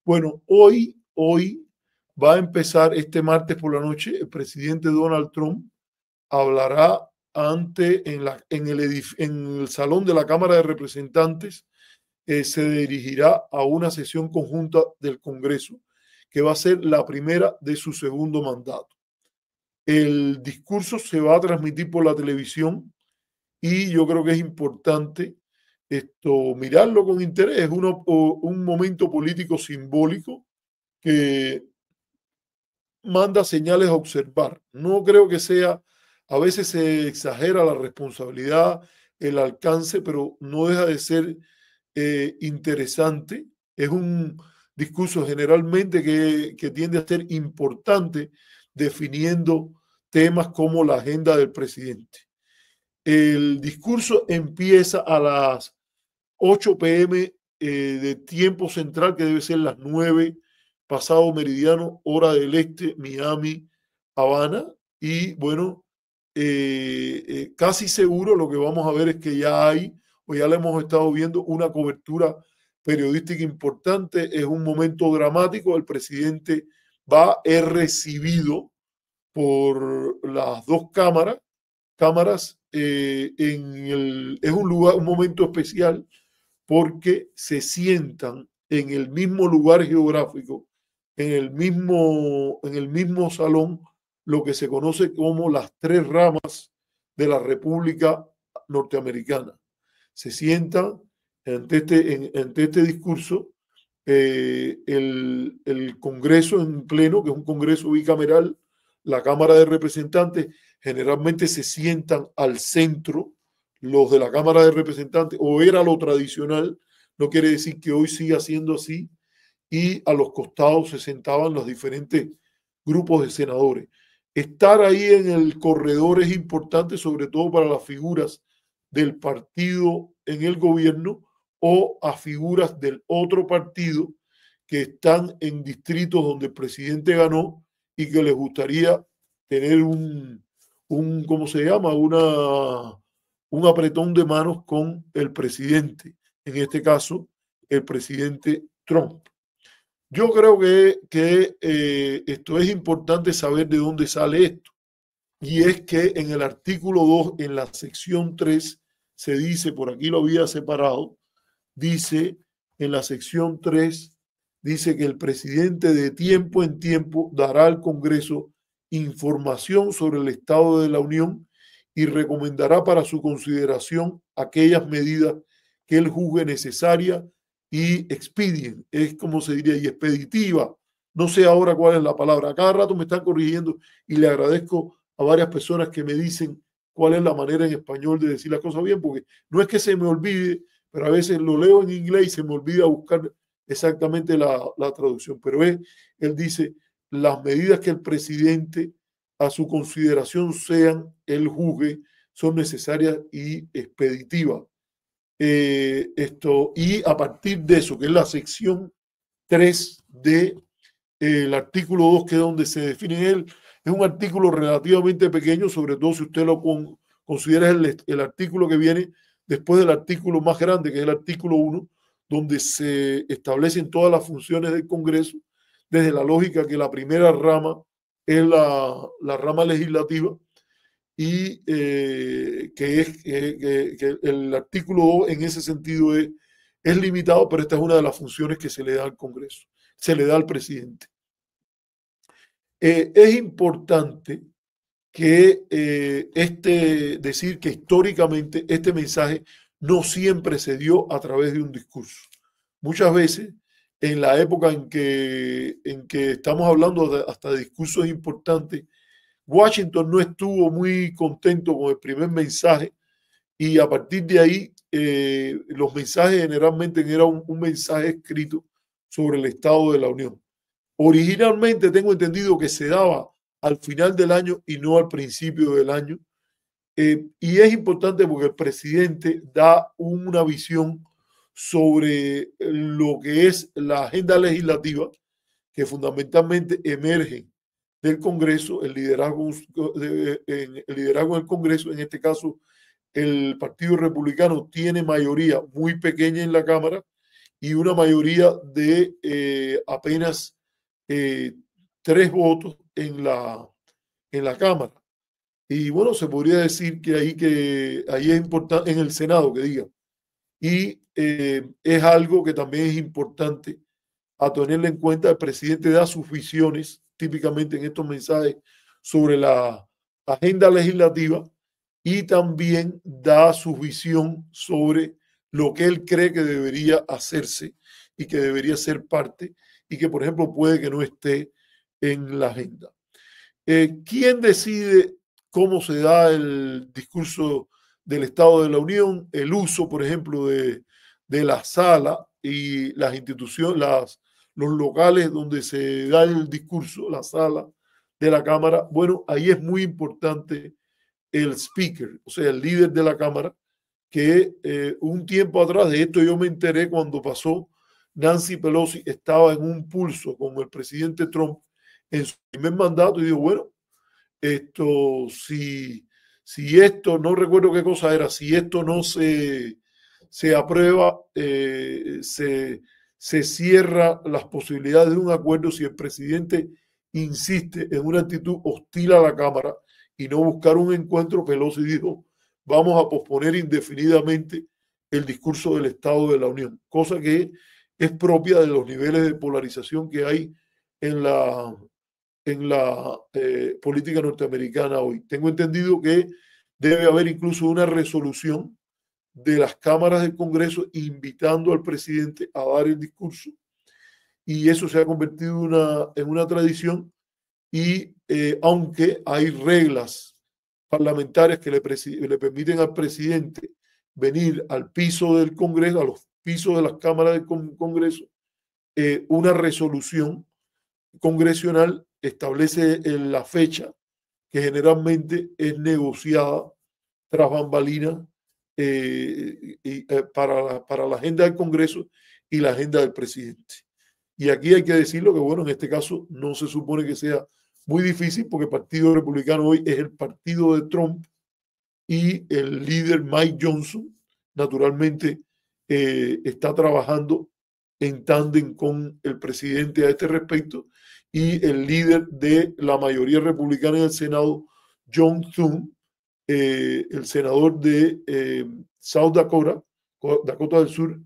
Bueno, hoy va a empezar este martes por la noche. El presidente Donald Trump hablará en el salón de la Cámara de Representantes. Se dirigirá a una sesión conjunta del Congreso, que va a ser la primera de su segundo mandato. El discurso se va a transmitir por la televisión y yo creo que es importante mirarlo con interés. Es un momento político simbólico que manda señales a observar. No creo que sea, a veces se exagera la responsabilidad, el alcance, pero no deja de ser interesante. Es un discurso generalmente que tiende a ser importante definiendo temas como la agenda del presidente. El discurso empieza a las 8 p.m. De tiempo central, que debe ser las 9 pasado meridiano, hora del este, Miami, Habana. Y bueno, casi seguro lo que vamos a ver es que ya hay, o ya le hemos estado viendo, una cobertura periodística importante. Es un momento dramático. El presidente es recibido por las dos cámaras es un momento especial porque se sientan en el mismo lugar geográfico, en el mismo salón, lo que se conoce como las tres ramas de la República Norteamericana. Se sientan ante este discurso el Congreso en pleno, que es un Congreso bicameral, la Cámara de Representantes, generalmente se sientan al centro los de la Cámara de Representantes, o era lo tradicional, no quiere decir que hoy siga siendo así, y a los costados se sentaban los diferentes grupos de senadores. Estar ahí en el corredor es importante, sobre todo para las figuras del partido en el gobierno o a figuras del otro partido que están en distritos donde el presidente ganó y que les gustaría tener ¿cómo se llama? Un apretón de manos con el presidente, en este caso, el presidente Trump. Yo creo que esto es importante saber de dónde sale esto. Y es que en el artículo 2, en la sección 3, se dice, por aquí lo había separado, dice en la sección 3, dice que el presidente de tiempo en tiempo dará al Congreso información sobre el estado de la Unión y recomendará para su consideración aquellas medidas que él juzgue necesarias y expedient, es como se diría, y expeditiva. No sé ahora cuál es la palabra. A cada rato me están corrigiendo y le agradezco a varias personas que me dicen cuál es la manera en español de decir las cosas bien, porque no es que se me olvide, pero a veces lo leo en inglés y se me olvida buscar exactamente la traducción. Pero él dice, las medidas que el presidente a su consideración sean, él juzgue, son necesarias y expeditivas. Y a partir de eso, que es la sección 3 del artículo 2, que es donde se define él, es un artículo relativamente pequeño, sobre todo si usted lo considera el artículo que viene después del artículo más grande, que es el artículo 1, donde se establecen todas las funciones del Congreso, desde la lógica que la primera rama es la rama legislativa, y que el artículo 2 en ese sentido es limitado, pero esta es una de las funciones que se le da al Congreso, se le da al presidente. Es importante que decir que históricamente este mensaje no siempre se dio a través de un discurso. Muchas veces, en la época en que estamos hablando hasta de discursos importantes, Washington no estuvo muy contento con el primer mensaje y a partir de ahí los mensajes generalmente eran un mensaje escrito sobre el estado de la Unión. Originalmente tengo entendido que se daba al final del año y no al principio del año. Y es importante porque el presidente da una visión sobre lo que es la agenda legislativa, que fundamentalmente emerge del Congreso, el liderazgo del Congreso, en este caso el Partido Republicano tiene mayoría muy pequeña en la Cámara y una mayoría de apenas 3 votos en la Cámara. Y bueno, se podría decir que ahí es importante, en el Senado, que diga. Y es algo que también es importante a tenerle en cuenta. El presidente da sus visiones, típicamente en estos mensajes, sobre la agenda legislativa y también da su visión sobre lo que él cree que debería hacerse y que debería ser parte y que, por ejemplo, puede que no esté en la agenda. ¿Quién decide cómo se da el discurso del Estado de la Unión? El uso, por ejemplo, de la sala y las instituciones, los locales donde se da el discurso, la sala de la Cámara. Bueno, ahí es muy importante el speaker, o sea, el líder de la Cámara, que un tiempo atrás, de esto yo me enteré cuando pasó, Nancy Pelosi estaba en un pulso con el presidente Trump en su primer mandato y digo, bueno, esto, si esto, no recuerdo qué cosa era, si esto no se aprueba, se cierra las posibilidades de un acuerdo si el presidente insiste en una actitud hostil a la Cámara y no buscar un encuentro. Pelosi dijo, vamos a posponer indefinidamente el discurso del Estado de la Unión, cosa que es propia de los niveles de polarización que hay en la política norteamericana hoy. Tengo entendido que debe haber incluso una resolución de las cámaras del Congreso invitando al presidente a dar el discurso, y eso se ha convertido en una tradición. Y aunque hay reglas parlamentarias que le permiten al presidente venir al piso del Congreso, a los pisos de las cámaras del Congreso, una resolución congresional establece la fecha, que generalmente es negociada tras bambalinas para la agenda del Congreso y la agenda del presidente. Y aquí hay que decirlo que, bueno, en este caso no se supone que sea muy difícil, porque el Partido Republicano hoy es el partido de Trump y el líder Mike Johnson, naturalmente, está trabajando en tándem con el presidente a este respecto, y el líder de la mayoría republicana en el Senado, John Thune, el senador de South Dakota, Dakota del Sur,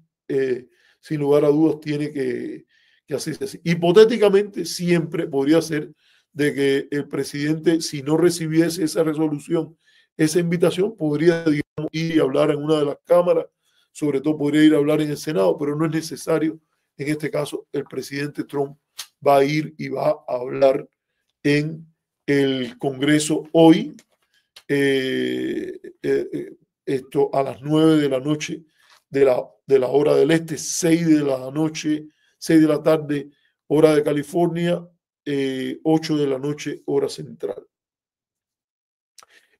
sin lugar a dudas tiene que hacerse así. Hipotéticamente, siempre podría ser de que el presidente, si no recibiese esa resolución, esa invitación, podría, digamos, ir y hablar en una de las cámaras, sobre todo podría ir a hablar en el Senado, pero no es necesario. En este caso, el presidente Trump va a ir y va a hablar en el Congreso hoy, esto a las 9 de la noche de la hora del este, 6 de la noche, 6 de la tarde, hora de California, 8 de la noche, hora central.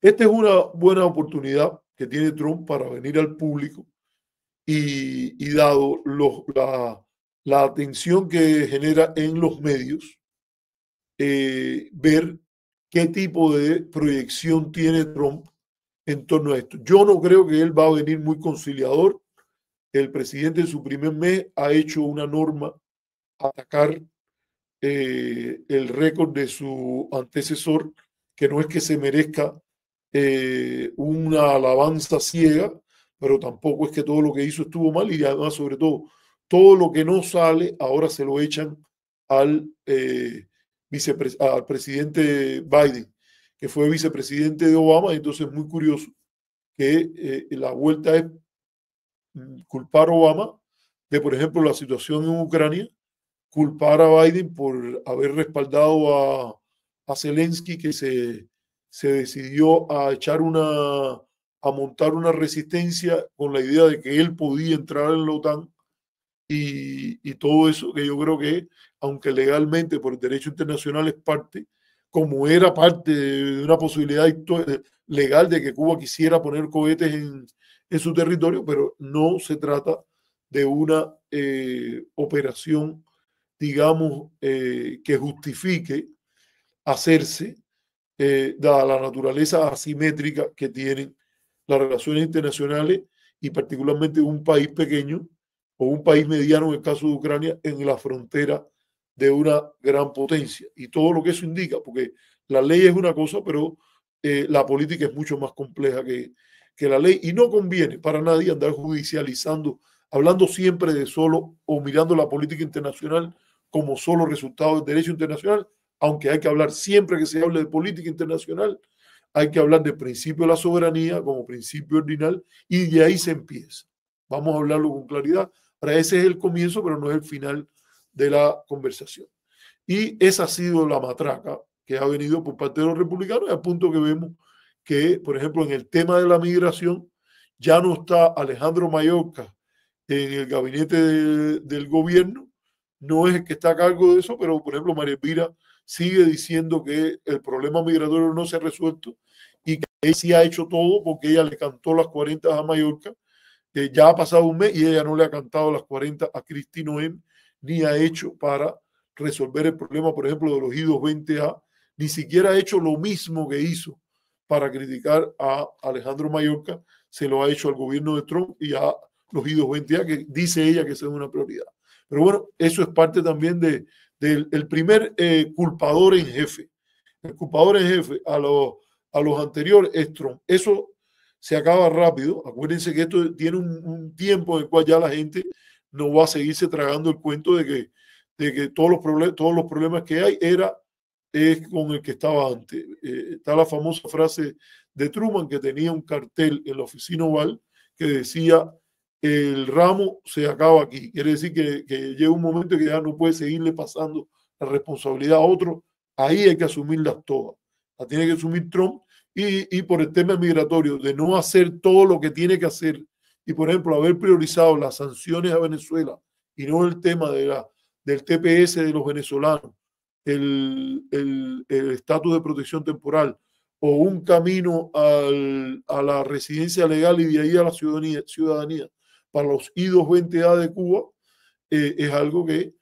Esta es una buena oportunidad que tiene Trump para venir al público y dado la atención que genera en los medios, ver qué tipo de proyección tiene Trump en torno a esto. Yo no creo que él va a venir muy conciliador. El presidente en su primer mes ha hecho una norma a atacar el récord de su antecesor, que no es que se merezca una alabanza ciega, pero tampoco es que todo lo que hizo estuvo mal, y además, sobre todo lo que no sale, ahora se lo echan al, al presidente Biden, que fue vicepresidente de Obama. Entonces es muy curioso que la vuelta es culpar a Obama de, por ejemplo, la situación en Ucrania, culpar a Biden por haber respaldado a Zelensky, que se decidió a montar una resistencia con la idea de que él podía entrar en la OTAN, y todo eso, que yo creo que, aunque legalmente por el derecho internacional es parte, como era parte de una posibilidad legal de que Cuba quisiera poner cohetes en su territorio, pero no se trata de una operación, digamos, que justifique hacerse, dada la naturaleza asimétrica que tienen las relaciones internacionales, y particularmente un país pequeño o un país mediano, en el caso de Ucrania, en la frontera de una gran potencia. Y todo lo que eso indica, porque la ley es una cosa, pero la política es mucho más compleja que la ley y no conviene para nadie andar judicializando, hablando siempre de solo o mirando la política internacional como solo resultado del derecho internacional, aunque hay que hablar siempre que se hable de política internacional, hay que hablar del principio de la soberanía como principio ordinal y de ahí se empieza. Vamos a hablarlo con claridad. Para ese es el comienzo, pero no es el final de la conversación. Y esa ha sido la matraca que ha venido por parte de los republicanos, al punto que vemos que, por ejemplo, en el tema de la migración, ya no está Alejandro Mayorkas en el gabinete del gobierno, no es el que está a cargo de eso, pero, por ejemplo, María Elvira sigue diciendo que el problema migratorio no se ha resuelto y que ella sí ha hecho todo porque ella le cantó las 40 a Mallorca, que ya ha pasado un mes y ella no le ha cantado las 40 a Kristi Noem, ni ha hecho para resolver el problema, por ejemplo, de los I-220A, ni siquiera ha hecho lo mismo que hizo para criticar a Alejandro Mayorkas, se lo ha hecho al gobierno de Trump y a los I-220A, que dice ella que es una prioridad. Pero bueno, eso es parte también del primer culpador en jefe. El culpador en jefe a los anteriores es Trump. Eso se acaba rápido. Acuérdense que esto tiene un tiempo en el cual ya la gente no va a seguirse tragando el cuento de que todos los problemas que hay es con el que estaba antes. Está la famosa frase de Truman que tenía un cartel en la oficina oval que decía: el ramo se acaba aquí. Quiere decir que llega un momento que ya no puede seguirle pasando la responsabilidad a otro. Ahí hay que asumirlas todas. La tiene que asumir Trump y por el tema migratorio, de no hacer todo lo que tiene que hacer y, por ejemplo, haber priorizado las sanciones a Venezuela y no el tema del TPS de los venezolanos, el estatus de protección temporal o un camino a la residencia legal y de ahí a la ciudadanía para los I-220A de Cuba, es algo que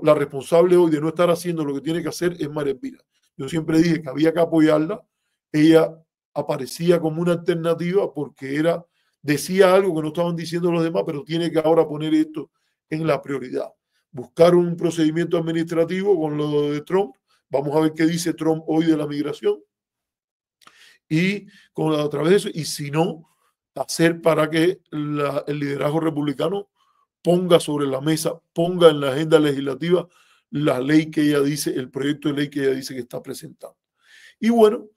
la responsable hoy de no estar haciendo lo que tiene que hacer es María Elvira. Yo siempre dije que había que apoyarla. Ella aparecía como una alternativa porque decía algo que no estaban diciendo los demás, pero tiene que ahora poner esto en la prioridad. Buscar un procedimiento administrativo con lo de Trump. Vamos a ver qué dice Trump hoy de la migración. Y a través de eso, y si no, hacer para que el liderazgo republicano ponga sobre la mesa, ponga en la agenda legislativa la ley que ella dice, el proyecto de ley que ella dice que está presentando. Y bueno,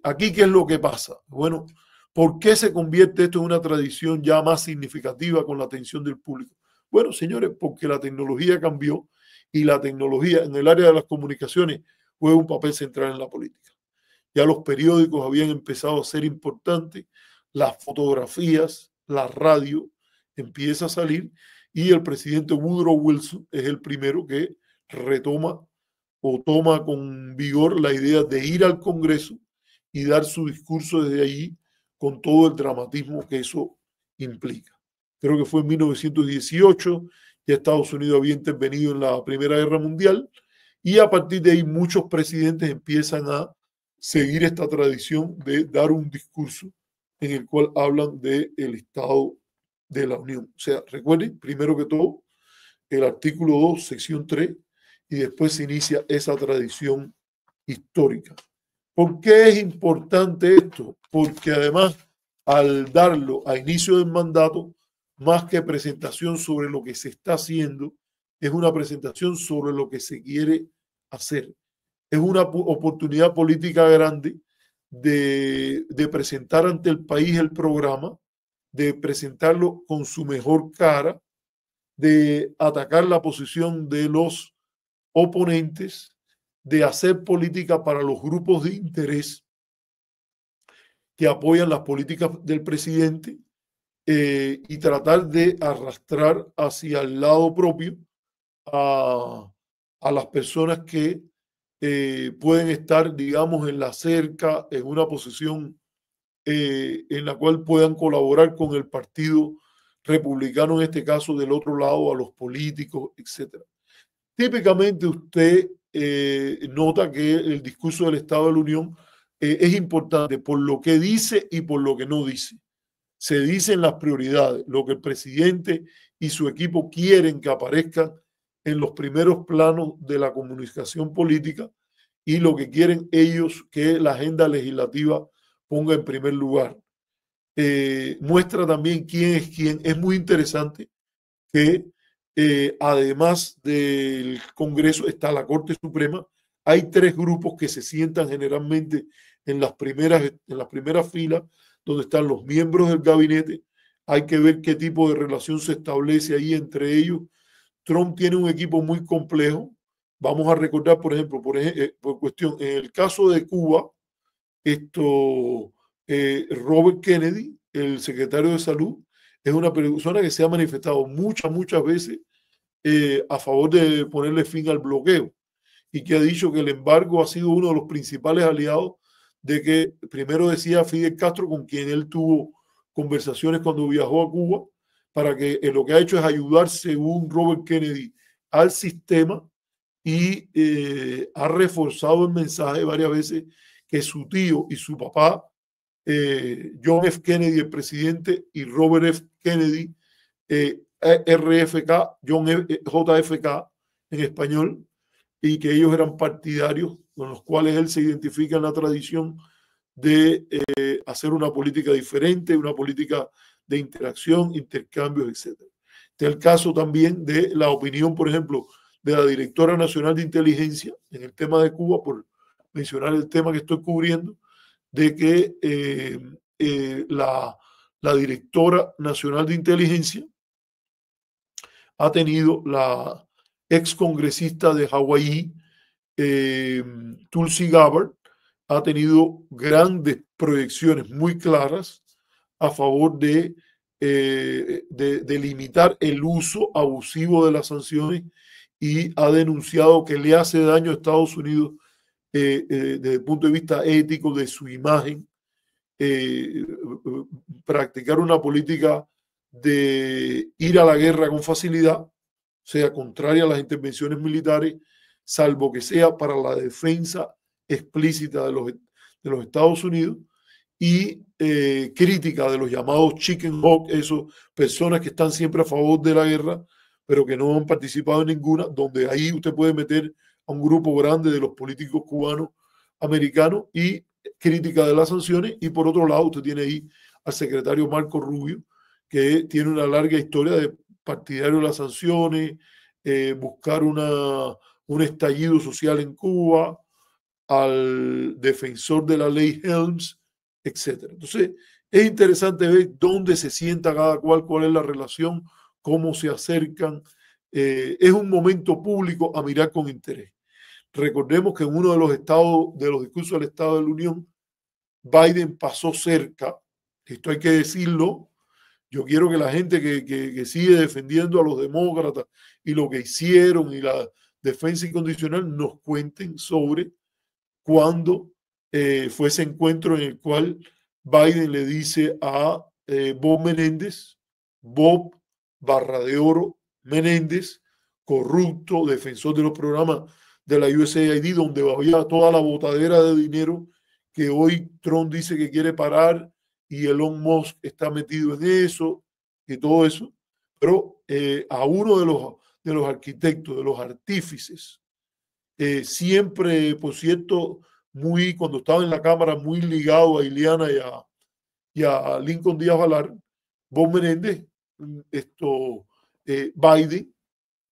aquí, ¿qué es lo que pasa? Bueno, ¿por qué se convierte esto en una tradición ya más significativa con la atención del público? Bueno, señores, porque la tecnología cambió y la tecnología en el área de las comunicaciones juega un papel central en la política. Ya los periódicos habían empezado a ser importantes, las fotografías, la radio empieza a salir y el presidente Woodrow Wilson es el primero que retoma o toma con vigor la idea de ir al Congreso y dar su discurso desde allí con todo el dramatismo que eso implica. Creo que fue en 1918, ya Estados Unidos había intervenido en la Primera Guerra Mundial y a partir de ahí muchos presidentes empiezan a seguir esta tradición de dar un discurso en el cual hablan del Estado de la Unión. O sea, recuerden, primero que todo, el artículo 2, sección 3, y después se inicia esa tradición histórica. ¿Por qué es importante esto? Porque además, al darlo a inicio del mandato, más que presentación sobre lo que se está haciendo, es una presentación sobre lo que se quiere hacer. Es una oportunidad política grande de presentar ante el país el programa, de presentarlo con su mejor cara, de atacar la posición de los oponentes, de hacer política para los grupos de interés que apoyan las políticas del presidente y tratar de arrastrar hacia el lado propio a las personas que pueden estar, digamos, en la cerca, en una posición en la cual puedan colaborar con el partido republicano, en este caso del otro lado, a los políticos, etc. Típicamente usted nota que el discurso del Estado de la Unión es importante por lo que dice y por lo que no dice. se dicen las prioridades, lo que el presidente y su equipo quieren que aparezcan en los primeros planos de la comunicación política y lo que quieren ellos que la agenda legislativa ponga en primer lugar. Muestra también quién es quién. Es muy interesante que además del Congreso está la Corte Suprema. Hay tres grupos que se sientan generalmente en las primeras filas, donde están los miembros del gabinete. Hay que ver qué tipo de relación se establece ahí entre ellos. Trump tiene un equipo muy complejo. Vamos a recordar, por ejemplo, por cuestión, en el caso de Cuba, Robert Kennedy, el secretario de Salud, es una persona que se ha manifestado muchas veces a favor de ponerle fin al bloqueo y que ha dicho que el embargo ha sido uno de los principales aliados de que, primero decía Fidel Castro, con quien él tuvo conversaciones cuando viajó a Cuba, para que lo que ha hecho es ayudar, según Robert Kennedy, al sistema y ha reforzado el mensaje varias veces que su tío y su papá, John F. Kennedy, el presidente, y Robert F. Kennedy, RFK, JFK en español, y que ellos eran partidarios con los cuales él se identifica en la tradición de hacer una política diferente, una política de interacción, intercambios, etc. Este es el caso también de la opinión, por ejemplo, de la Directora Nacional de Inteligencia en el tema de Cuba, por mencionar el tema que estoy cubriendo, de que la Directora Nacional de Inteligencia ha tenido la ex congresista de Hawái, Tulsi Gabbard, ha tenido grandes proyecciones muy claras a favor de limitar el uso abusivo de las sanciones y ha denunciado que le hace daño a Estados Unidos desde el punto de vista ético, de su imagen, practicar una política de ir a la guerra con facilidad, o sea, contraria a las intervenciones militares, salvo que sea para la defensa explícita de los Estados Unidos, y crítica de los llamados chicken hawk, esas personas que están siempre a favor de la guerra, pero que no han participado en ninguna, donde ahí usted puede meter a un grupo grande de los políticos cubanos americanos, y crítica de las sanciones. Y por otro lado, usted tiene ahí al secretario Marco Rubio, que tiene una larga historia de partidario de las sanciones, buscar un estallido social en Cuba, al defensor de la ley Helms, etc. Entonces, es interesante ver dónde se sienta cada cual, cuál es la relación, cómo se acercan. Es un momento público a mirar con interés. Recordemos que en uno de los discursos del Estado de la Unión, Biden pasó cerca, esto hay que decirlo. Yo quiero que la gente que sigue defendiendo a los demócratas y lo que hicieron y la defensa incondicional nos cuenten sobre cuándo fue ese encuentro en el cual Biden le dice a Bob Menéndez, Bob _de_oro Menéndez, corrupto, defensor de los programas de la USAID, donde había toda la botadera de dinero que hoy Trump dice que quiere parar y Elon Musk está metido en eso y todo eso. Pero a uno de los arquitectos, de los artífices, siempre, por cierto, cuando estaba en la Cámara, muy ligado a Ileana y a Lincoln Díaz Valar, Bob Menéndez, Biden,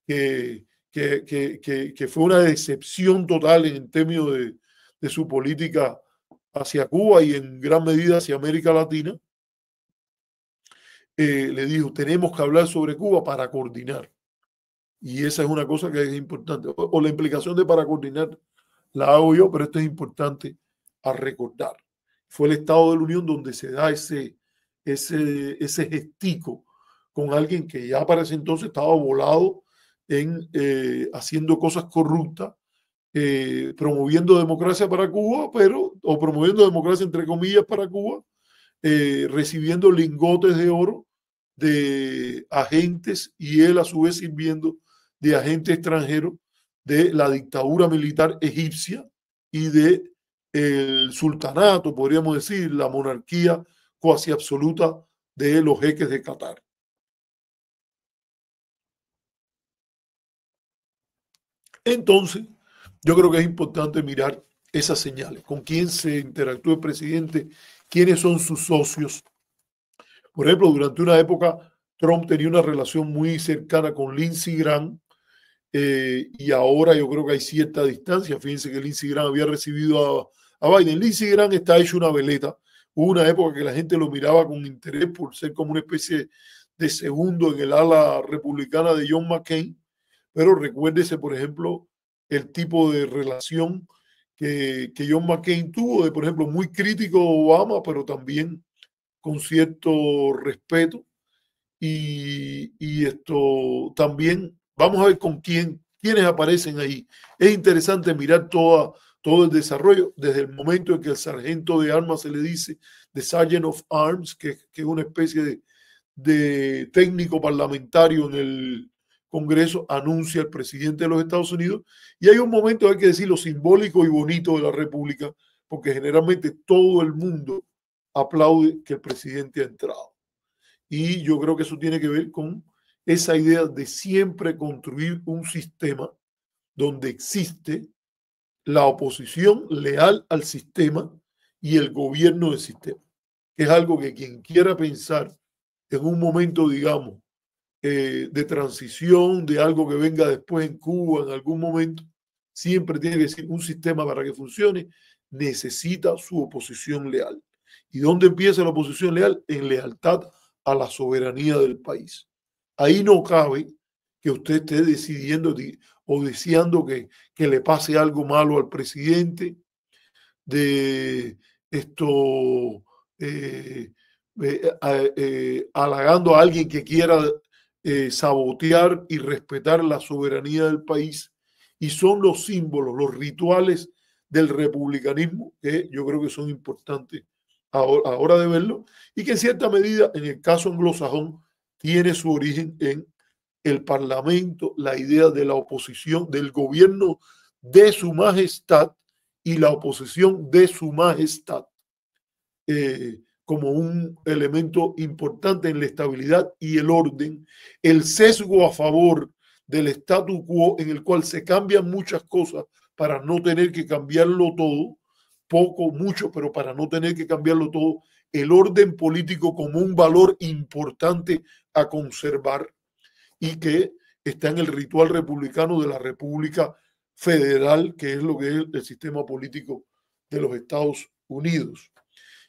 que fue una decepción total en términos de su política hacia Cuba y en gran medida hacia América Latina, le dijo, tenemos que hablar sobre Cuba para coordinar. Y esa es una cosa que es importante. O la implicación de para coordinar la hago yo, pero esto es importante a recordar. Fue el Estado de la Unión donde se da ese gestico con alguien que ya para ese entonces estaba volado en haciendo cosas corruptas, promoviendo democracia para Cuba, o promoviendo democracia entre comillas para Cuba, recibiendo lingotes de oro de agentes y él a su vez sirviendo de agente extranjero de la dictadura militar egipcia y de el sultanato, podríamos decir, la monarquía cuasi absoluta de los jeques de Qatar. Entonces, yo creo que es importante mirar esas señales, con quién se interactúa el presidente, quiénes son sus socios. Por ejemplo, durante una época, Trump tenía una relación muy cercana con Lindsey Graham, y ahora yo creo que hay cierta distancia. Fíjense que Lindsey Graham había recibido a Biden. Lindsey Graham está hecho una veleta. Hubo una época que la gente lo miraba con interés por ser como una especie de segundo en el ala republicana de John McCain, pero recuérdese, por ejemplo, el tipo de relación que John McCain tuvo, de, por ejemplo, muy crítico de Obama, pero también con cierto respeto. Y esto también, vamos a ver con quiénes aparecen ahí. Es interesante mirar todo el desarrollo, desde el momento en que el sargento de armas se le dice, de Sergeant of Arms, que es una especie de técnico parlamentario en el Congreso, anuncia el presidente de los Estados Unidos. Y hay un momento, hay que decir, lo simbólico y bonito de la República, porque generalmente todo el mundo aplaude que el presidente ha entrado. Y yo creo que eso tiene que ver con esa idea de siempre construir un sistema donde existe la oposición leal al sistema y el gobierno del sistema, que es algo que quien quiera pensar en un momento, digamos, de transición, de algo que venga después en Cuba, en algún momento, siempre tiene que decir un sistema para que funcione, necesita su oposición leal. ¿Y dónde empieza la oposición leal? En lealtad a la soberanía del país. Ahí no cabe que usted esté decidiendo o deseando que le pase algo malo al presidente, de esto, halagando a alguien que quiera sabotear y respetar la soberanía del país. Y son los símbolos, los rituales del republicanismo que yo creo que son importantes ahora de verlo, y que en cierta medida, en el caso anglosajón, tiene su origen en el parlamento, la idea de la oposición, del gobierno de su majestad y la oposición de su majestad, como un elemento importante en la estabilidad y el orden, el sesgo a favor del statu quo, en el cual se cambian muchas cosas para no tener que cambiarlo todo, poco, mucho, pero para no tener que cambiarlo todo, el orden político como un valor importante a conservar, y que está en el ritual republicano de la República Federal, que es lo que es el sistema político de los Estados Unidos.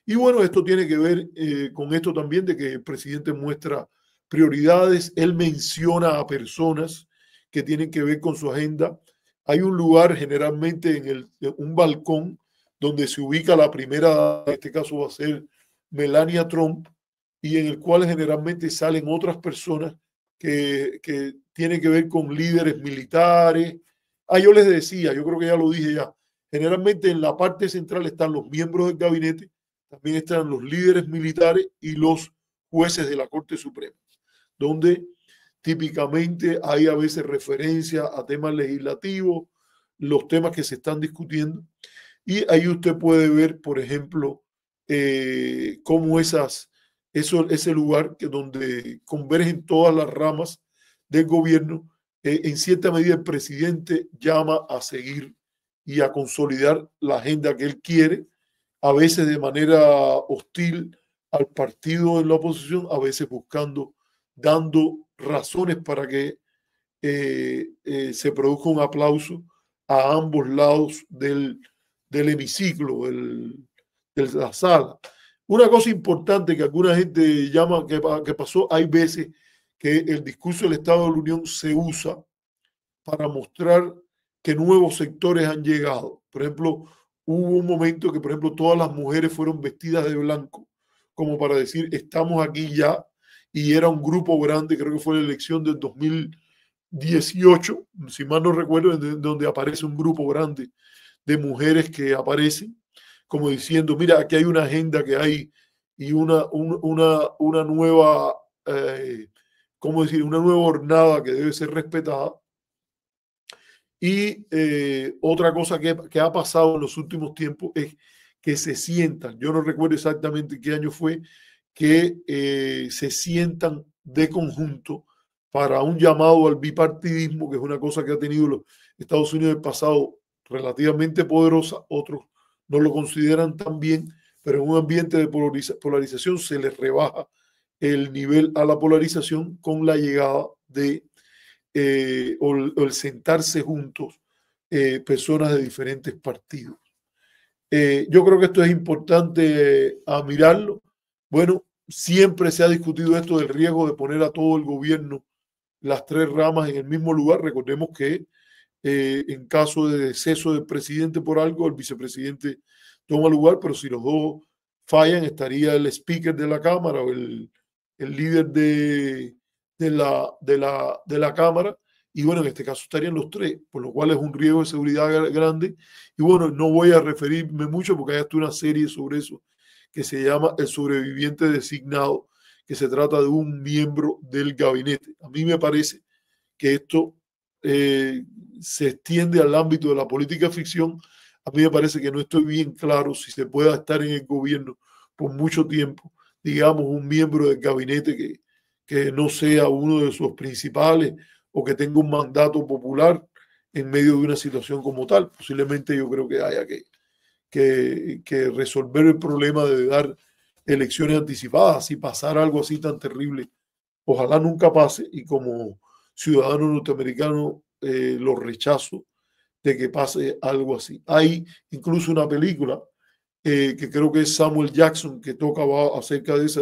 Y bueno, esto tiene que ver con esto también de que el presidente muestra prioridades, él menciona a personas que tienen que ver con su agenda. Hay un lugar generalmente en un balcón donde se ubica la primera, en este caso va a ser Melania Trump, y en el cual generalmente salen otras personas que tienen que ver con líderes militares. Yo les decía, yo creo que ya lo dije ya, generalmente en la parte central están los miembros del gabinete, también están los líderes militares y los jueces de la Corte Suprema, donde típicamente hay a veces referencia a temas legislativos, los temas que se están discutiendo, y ahí usted puede ver, por ejemplo, cómo ese lugar donde convergen todas las ramas del gobierno, en cierta medida el presidente llama a seguir y a consolidar la agenda que él quiere, a veces de manera hostil al partido en la oposición, a veces dando razones para que se produzca un aplauso a ambos lados del hemiciclo, de la sala. Una cosa importante que alguna gente llama que pasó, hay veces que el discurso del Estado de la Unión se usa para mostrar que nuevos sectores han llegado. Por ejemplo, hubo un momento que, por ejemplo, todas las mujeres fueron vestidas de blanco, como para decir, estamos aquí ya, y era un grupo grande, creo que fue la elección del 2018, si mal no recuerdo, donde aparece un grupo grande de mujeres que aparecen, como diciendo, mira, aquí hay una agenda que hay y una nueva, ¿cómo decir? Una nueva jornada que debe ser respetada. Y otra cosa que ha pasado en los últimos tiempos es que se sientan, yo no recuerdo exactamente qué año fue, que se sientan de conjunto para un llamado al bipartidismo, que es una cosa que ha tenido los Estados Unidos del pasado relativamente poderosa, otros no lo consideran tan bien, pero en un ambiente de polarización se les rebaja el nivel a la polarización con la llegada de o el sentarse juntos personas de diferentes partidos. Yo creo que esto es importante a mirarlo. Bueno, siempre se ha discutido esto del riesgo de poner a todo el gobierno, las tres ramas en el mismo lugar. Recordemos que en caso de deceso del presidente por algo, el vicepresidente toma lugar, pero si los dos fallan, estaría el speaker de la Cámara o el líder de la Cámara. Y bueno, en este caso estarían los tres, por lo cual es un riesgo de seguridad grande. Y bueno, no voy a referirme mucho porque hay hasta una serie sobre eso que se llama El sobreviviente designado, que se trata de un miembro del gabinete. A mí me parece que esto se extiende al ámbito de la política ficción. A mí me parece que no estoy bien claro si se pueda estar en el gobierno por mucho tiempo, digamos, un miembro del gabinete que no sea uno de sus principales o que tenga un mandato popular en medio de una situación como tal. Posiblemente yo creo que haya que resolver el problema de dar elecciones anticipadas. Si pasara algo así tan terrible, ojalá nunca pase, y como ciudadano norteamericano lo rechazo de que pase algo así. Hay incluso una película que creo que es Samuel Jackson que toca acerca de esa,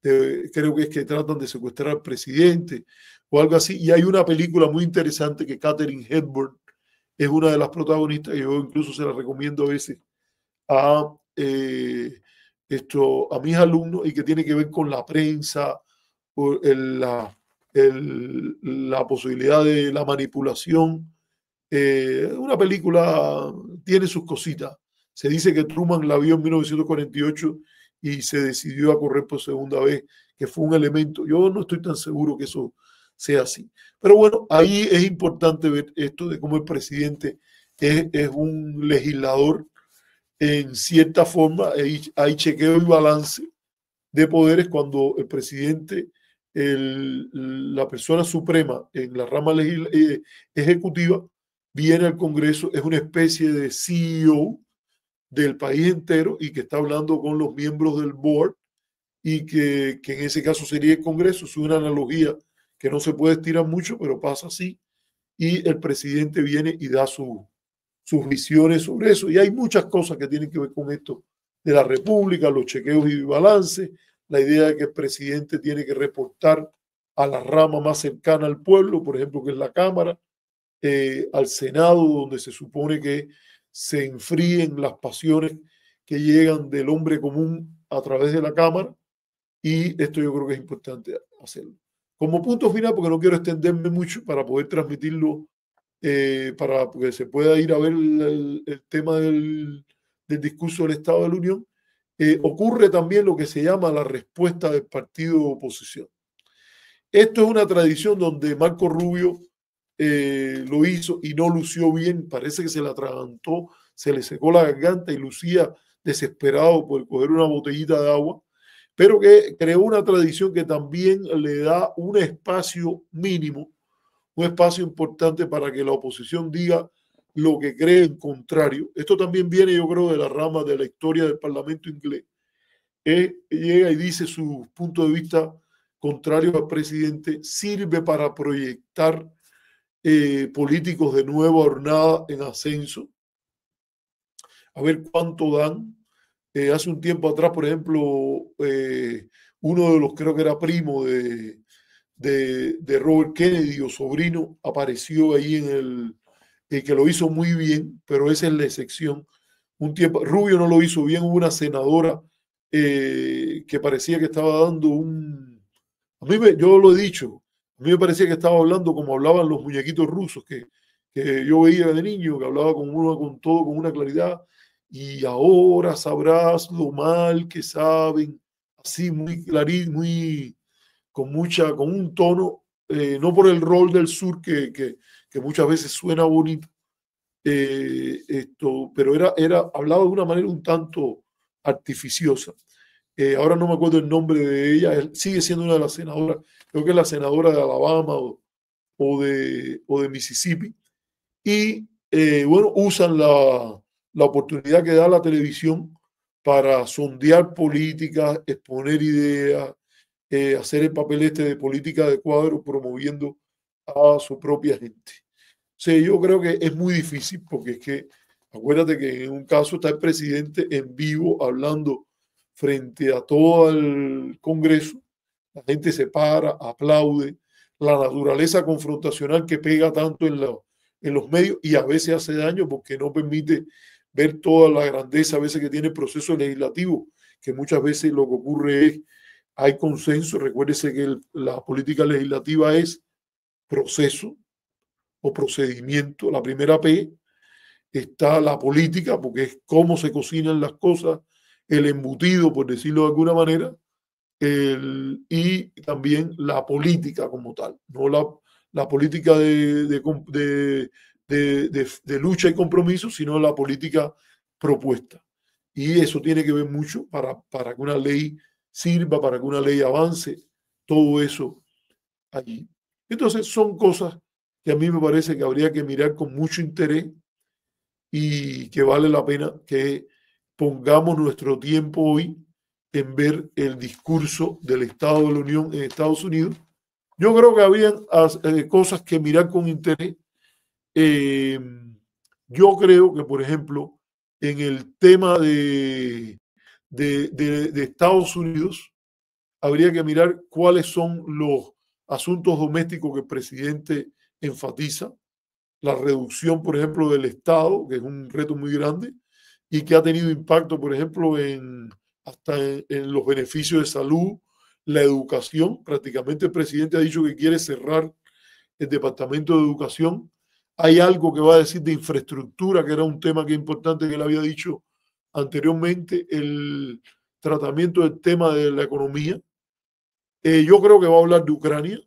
creo que es que tratan de secuestrar al presidente o algo así, y hay una película muy interesante que Katharine Hepburn es una de las protagonistas, y yo incluso se la recomiendo a veces a, a mis alumnos, y que tiene que ver con la prensa, la posibilidad de la manipulación. Una película tiene sus cositas. Se dice que Truman la vio en 1948 y se decidió a correr por segunda vez, que fue un elemento. Yo no estoy tan seguro que eso sea así. Pero bueno, ahí es importante ver esto de cómo el presidente es un legislador en cierta forma. Hay chequeo y balance de poderes cuando el presidente, la persona suprema en la rama ejecutiva, viene al Congreso, es una especie de CEO del país entero y que está hablando con los miembros del board, y que en ese caso sería el Congreso. Es una analogía que no se puede estirar mucho, pero pasa así, y el presidente viene y da sus visiones sobre eso. Y hay muchas cosas que tienen que ver con esto de la República, los chequeos y balances, la idea de que el presidente tiene que reportar a la rama más cercana al pueblo, por ejemplo, que es la Cámara, al Senado, donde se supone que se enfríen las pasiones que llegan del hombre común a través de la Cámara, y esto yo creo que es importante hacerlo. Como punto final, porque no quiero extenderme mucho para poder transmitirlo, para que se pueda ir a ver el tema del discurso del Estado de la Unión, ocurre también lo que se llama la respuesta del partido de oposición. Esto es una tradición donde Marco Rubio lo hizo y no lució bien, parece que se le atragantó, se le secó la garganta y lucía desesperado por coger una botellita de agua, pero que creó una tradición que también le da un espacio mínimo, un espacio importante para que la oposición diga lo que cree en contrario. Esto también viene, yo creo, de la rama de la historia del Parlamento inglés. Llega y dice su punto de vista contrario al presidente, sirve para proyectar políticos de nueva hornada en ascenso, a ver cuánto dan. Hace un tiempo atrás, por ejemplo, uno de los, creo que era primo de Robert Kennedy o sobrino, apareció ahí que lo hizo muy bien, pero esa es la excepción. Un tiempo, Rubio no lo hizo bien, hubo una senadora que parecía que estaba dando yo lo he dicho, a mí me parecía que estaba hablando como hablaban los muñequitos rusos que yo veía de niño, que hablaba con todo, con una claridad, y ahora sabrás lo mal que saben, así muy clarito, con un tono, no por el rol del sur que muchas veces suena bonito, pero hablaba de una manera un tanto artificiosa. ahora no me acuerdo el nombre de ella, sigue siendo una de las senadoras, creo que es la senadora de Alabama o de Mississippi, y bueno, usan la oportunidad que da la televisión para sondear políticas, exponer ideas, hacer el papel este de política de cuadro, promoviendo a su propia gente. O sea, yo creo que es muy difícil porque es que, acuérdate que en un caso está el presidente en vivo hablando frente a todo el Congreso, la gente se para, aplaude, la naturaleza confrontacional que pega tanto en los medios y a veces hace daño porque no permite ver toda la grandeza a veces que tiene el proceso legislativo, que muchas veces lo que ocurre es, hay consenso, recuérdese que la política legislativa es proceso o procedimiento, la primera P, está la política, porque es cómo se cocinan las cosas, el embutido, por decirlo de alguna manera, y también la política como tal, no la política de lucha y compromiso, sino la política propuesta. Y eso tiene que ver mucho para que una ley sirva, para que una ley avance, todo eso allí. Entonces son cosas que a mí me parece que habría que mirar con mucho interés y que vale la pena que pongamos nuestro tiempo hoy en ver el discurso del Estado de la Unión en Estados Unidos. Yo creo que habían cosas que mirar con interés. Eh, yo creo que, por ejemplo, en el tema de Estados Unidos, habría que mirar cuáles son los asuntos domésticos que el presidente enfatiza, la reducción, por ejemplo, del Estado, que es un reto muy grande y que ha tenido impacto, por ejemplo, hasta en los beneficios de salud, la educación. Prácticamente el presidente ha dicho que quiere cerrar el Departamento de Educación. Hay algo que va a decir de infraestructura, que era un tema que es importante que él había dicho anteriormente, el tratamiento del tema de la economía. Yo creo que va a hablar de Ucrania,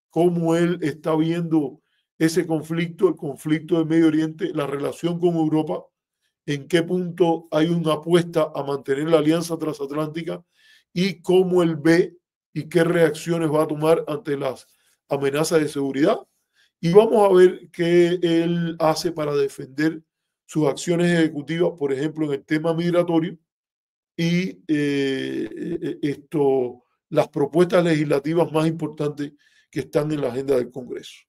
cómo él está viendo ese conflicto, el conflicto del Medio Oriente, la relación con Europa, en qué punto hay una apuesta a mantener la alianza transatlántica y cómo él ve y qué reacciones va a tomar ante las amenazas de seguridad. Y vamos a ver qué él hace para defender sus acciones ejecutivas, por ejemplo, en el tema migratorio y las propuestas legislativas más importantes que están en la agenda del Congreso.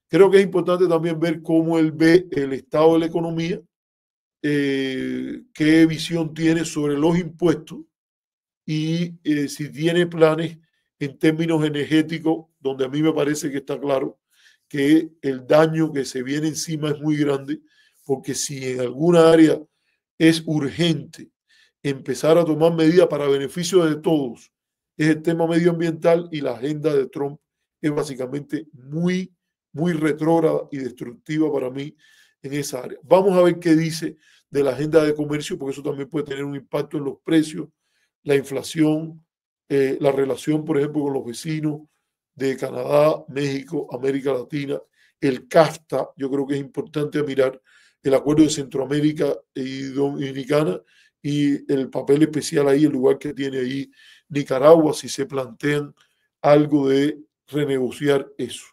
Creo que es importante también ver cómo él ve el estado de la economía, qué visión tiene sobre los impuestos y si tiene planes en términos energéticos, donde a mí me parece que está claro que el daño que se viene encima es muy grande, porque si en alguna área es urgente empezar a tomar medidas para beneficio de todos, es el tema medioambiental y la agenda de Trump es básicamente muy retrógrada y destructiva para mí en esa área. Vamos a ver qué dice de la agenda de comercio, porque eso también puede tener un impacto en los precios, la inflación, la relación, por ejemplo, con los vecinos de Canadá, México, América Latina, el CAFTA, yo creo que es importante mirar el acuerdo de Centroamérica y Dominicana y el papel especial ahí, el lugar que tiene ahí Nicaragua, si se plantean algo de renegociar eso.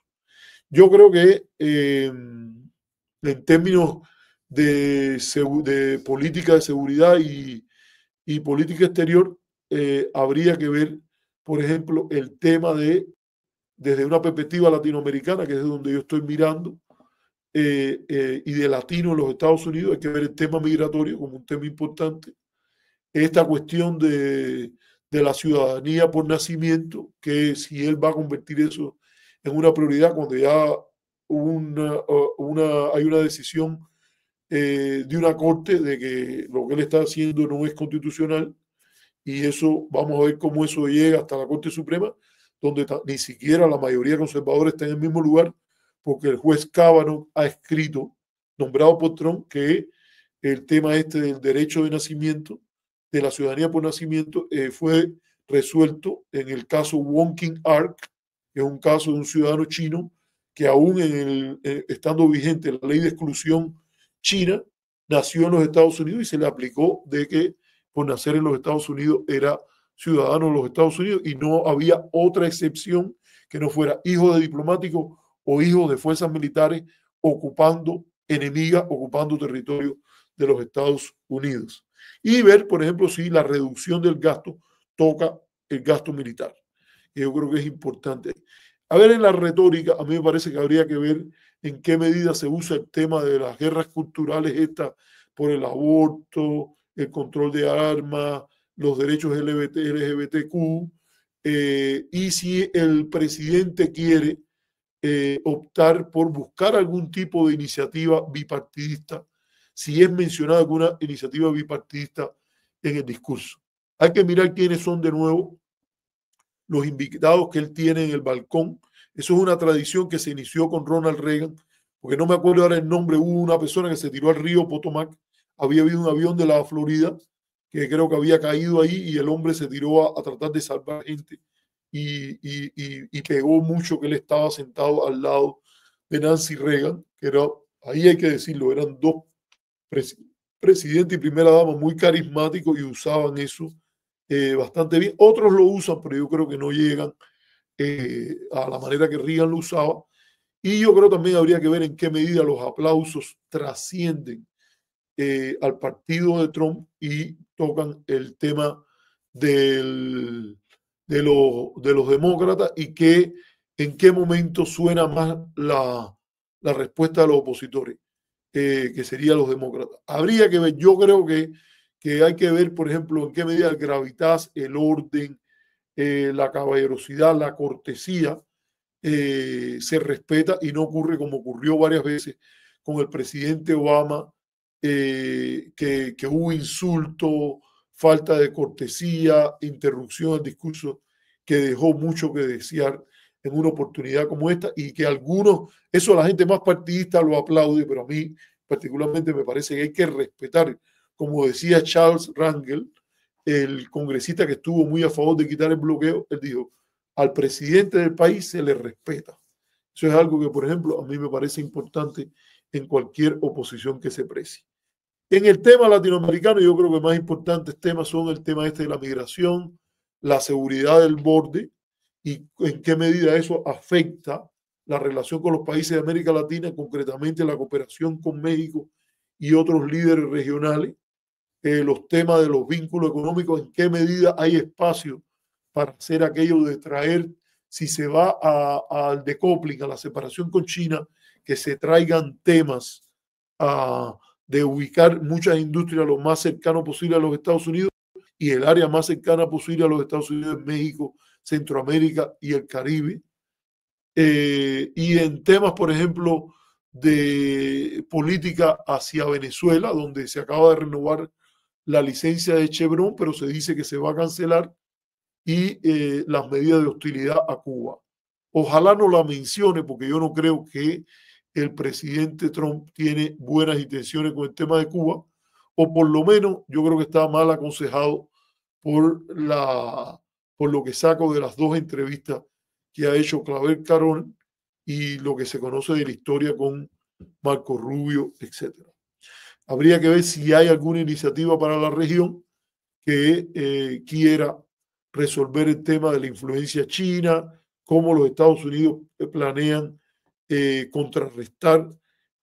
Yo creo que en términos de política de seguridad y política exterior, habría que ver, por ejemplo, el tema desde una perspectiva latinoamericana, que es de donde yo estoy mirando, y de latino en los Estados Unidos, hay que ver el tema migratorio como un tema importante. Esta cuestión de la ciudadanía por nacimiento, que si él va a convertir eso en una prioridad cuando ya hay una decisión de una corte de que lo que él está haciendo no es constitucional, y eso vamos a ver cómo eso llega hasta la Corte Suprema, donde ni siquiera la mayoría conservadora está en el mismo lugar, porque el juez Kavanaugh ha escrito, nombrado por Trump, que el tema este del derecho de nacimiento, de la ciudadanía por nacimiento, fue resuelto en el caso Wong Ark, que es un caso de un ciudadano chino que aún estando vigente la ley de exclusión china, nació en los Estados Unidos y se le aplicó de que por nacer en los Estados Unidos era ciudadanos de los Estados Unidos y no había otra excepción que no fuera hijo de diplomáticos o hijo de fuerzas militares ocupando enemigas, ocupando territorio de los Estados Unidos. Y ver, por ejemplo, si la reducción del gasto toca el gasto militar. Yo creo que es importante. A ver, en la retórica, a mí me parece que habría que ver en qué medida se usa el tema de las guerras culturales estas por el aborto, el control de armas, los derechos LGBTQ, y si el presidente quiere optar por buscar algún tipo de iniciativa bipartidista, si es mencionada alguna iniciativa bipartidista en el discurso. Hay que mirar quiénes son de nuevo los invitados que él tiene en el balcón. Eso es una tradición que se inició con Ronald Reagan, porque no me acuerdo ahora el nombre, hubo una persona que se tiró al río Potomac, había habido un avión de la Florida que creo que había caído ahí y el hombre se tiró a tratar de salvar gente y pegó mucho que él estaba sentado al lado de Nancy Reagan, que era, ahí hay que decirlo, eran dos presidente y primera dama muy carismáticos y usaban eso bastante bien. Otros lo usan, pero yo creo que no llegan a la manera que Reagan lo usaba. Y yo creo también habría que ver en qué medida los aplausos trascienden al partido de Trump y tocan el tema de los demócratas y que en qué momento suena más la respuesta de los opositores, que serían los demócratas. Habría que ver, yo creo que hay que ver, por ejemplo, en qué medida el gravitas, el orden, la caballerosidad, la cortesía se respeta y no ocurre como ocurrió varias veces con el presidente Obama, que hubo insulto, falta de cortesía, interrupción del discurso que dejó mucho que desear en una oportunidad como esta y que algunos, eso la gente más partidista lo aplaude, pero a mí particularmente me parece que hay que respetar, como decía Charles Rangel, el congresista que estuvo muy a favor de quitar el bloqueo, él dijo, al presidente del país se le respeta. Eso es algo que, por ejemplo, a mí me parece importante en cualquier oposición que se precie. En el tema latinoamericano, yo creo que más importantes temas son el tema este de la migración, la seguridad del borde y en qué medida eso afecta la relación con los países de América Latina, concretamente la cooperación con México y otros líderes regionales, los temas de los vínculos económicos, en qué medida hay espacio para hacer aquello de traer, si se va al decoupling, a la separación con China, que se traigan temas de ubicar muchas industrias lo más cercano posible a los Estados Unidos y el área más cercana posible a los Estados Unidos es México, Centroamérica y el Caribe. Y en temas, por ejemplo, de política hacia Venezuela, donde se acaba de renovar la licencia de Chevron, pero se dice que se va a cancelar, y las medidas de hostilidad a Cuba. Ojalá no la mencione, porque yo no creo que el presidente Trump tiene buenas intenciones con el tema de Cuba, o por lo menos yo creo que está mal aconsejado por lo que saco de las dos entrevistas que ha hecho Claver Carón y lo que se conoce de la historia con Marco Rubio, etcétera. Habría que ver si hay alguna iniciativa para la región que quiera resolver el tema de la influencia china, cómo los Estados Unidos planean contrarrestar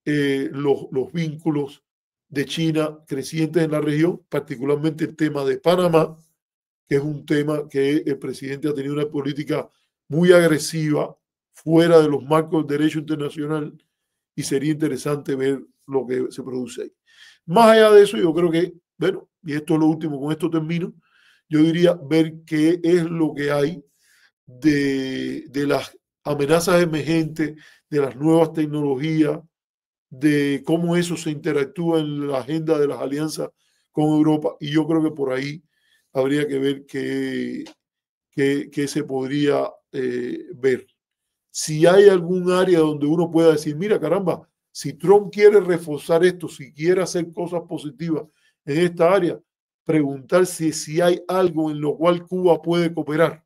los vínculos de China crecientes en la región, particularmente el tema de Panamá, que es un tema que el presidente ha tenido una política muy agresiva fuera de los marcos del derecho internacional y sería interesante ver lo que se produce ahí. Más allá de eso, yo creo que, bueno, y esto es lo último, con esto termino, yo diría ver qué es lo que hay de las amenazas emergentes, de las nuevas tecnologías, de cómo eso se interactúa en la agenda de las alianzas con Europa. Y yo creo que por ahí habría que ver qué se podría ver. Si hay algún área donde uno pueda decir, mira, caramba, si Trump quiere reforzar esto, si quiere hacer cosas positivas en esta área, preguntarse si hay algo en lo cual Cuba puede cooperar.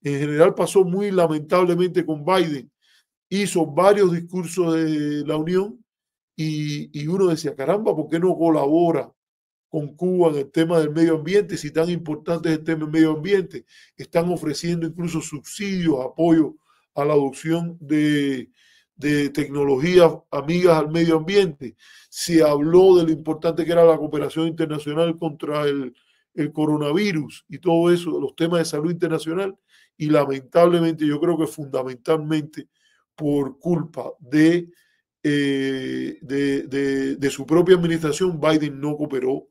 En general pasó muy lamentablemente con Biden. Hizo varios discursos de la Unión y uno decía, caramba, ¿por qué no colabora con Cuba en el tema del medio ambiente, si tan importante es el tema del medio ambiente. Están ofreciendo incluso subsidios, apoyo a la adopción de tecnologías amigas al medio ambiente. Se habló de lo importante que era la cooperación internacional contra el coronavirus y todo eso, los temas de salud internacional, y lamentablemente yo creo que fundamentalmente por culpa de su propia administración, Biden no cooperó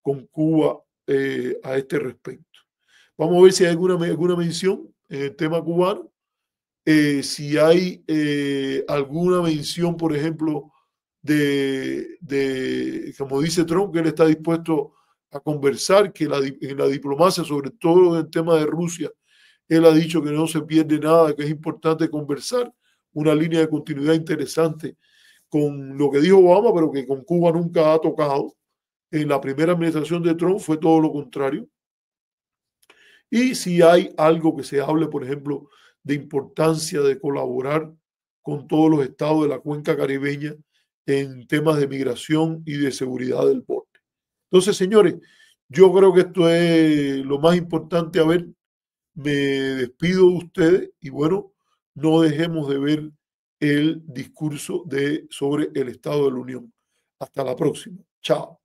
con Cuba a este respecto. Vamos a ver si hay alguna mención en el tema cubano. Si hay alguna mención, por ejemplo, como dice Trump, que él está dispuesto a conversar, que en la diplomacia, sobre todo en el tema de Rusia, él ha dicho que no se pierde nada, que es importante conversar, una línea de continuidad interesante con lo que dijo Obama, pero que con Cuba nunca ha tocado. En la primera administración de Trump fue todo lo contrario. Y si hay algo que se hable, por ejemplo, de importancia de colaborar con todos los estados de la cuenca caribeña en temas de migración y de seguridad del borde. Entonces, señores, yo creo que esto es lo más importante a ver. Me despido de ustedes y bueno, no dejemos de ver el discurso sobre el Estado de la Unión. Hasta la próxima. Chao.